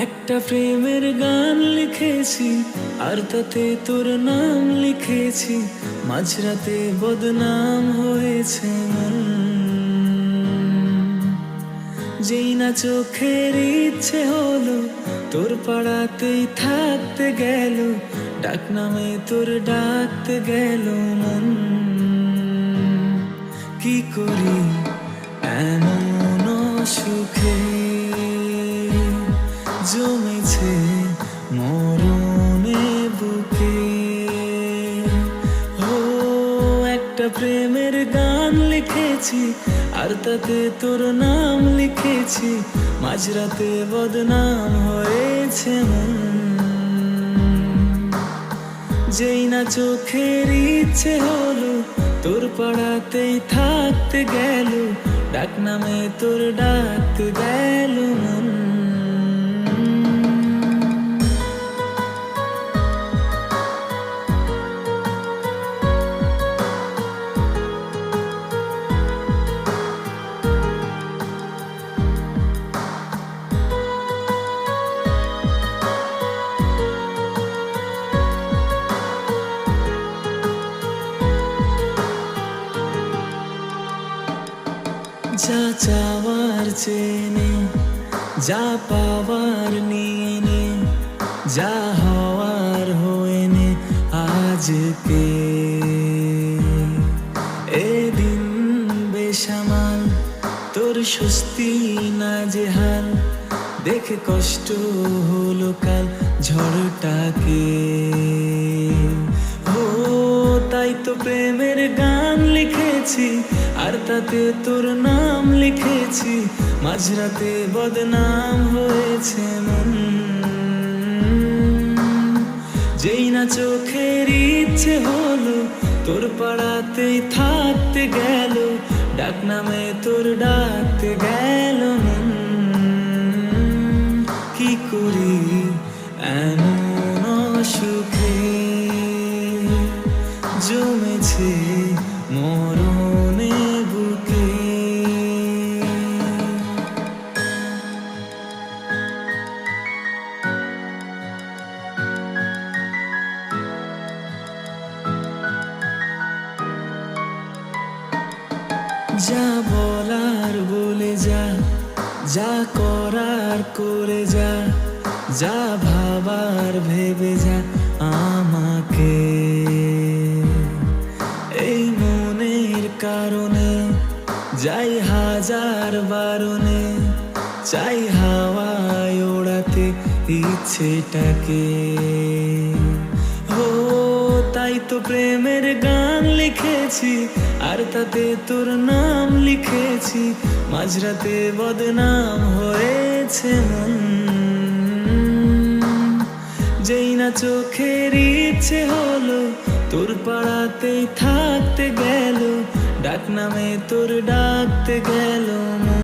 একটা প্রেমের গান লিখেছি আর তাতে তোর নাম লিখেছি, মাঝরাতে বদনাম হয়েছে মন। যেই না চোখের ইচ্ছে হলো তোর পাড়াতেই থাকতে গেল, ডাক নামে তোর ডাকতে গেল মন। কি করি এমন সুখে জমেছে মরণে বুকে। ও একটা প্রেমের গান লিখেছি আর তাতে তোর নাম লিখেছি, মাঝরাতে বদনাম হয়েছে মন। যেই না চোখের ইচ্ছে হলো তোর পাড়াতেই থাকতে গেল, ডাক নামে তোর ডাকতে গেল মন। যা চাওয়ার চেনে, যা পাওয়ার নিয়ে নে, যা হওয়ার হয়ে নে আজকে। এদিন বেসামাল তোর স্বস্তি না যে হাল, দেখে কষ্ট হলো কাল ঝড়টাকে। ও তাই তো প্রেমের গান লিখেছি আর তাতে তোর নাম লিখেছি, মাঝরাতে বদনাম হয়েছে মন। যেই না চোখের ইচ্ছে হলো তোর পাড়াতেই থাকতে গেল, ডাক নামে তোর ডাকতে গেল মন। কি করি এমন সুখে জমেছে মরণে বুকে। যা বলার বলে যা, যা করার করে যা, যা ভাবার ভেবে যা আমাকে। এই মনের কারণে যাই হাজার বারণে, চাই হাওয়ায় ওড়াতে ইচ্ছেটাকে। ও তাই তো প্রেমের গান লিখেছি আর তাতে তোর নাম লিখেছি, মাঝরাতে বদনাম হয়েছে মন। যেই না চোখের ইচ্ছে হলো তোর পাড়াতেই থাকতে গেল, ডাক নামে তোর ডাকতে গেল মন।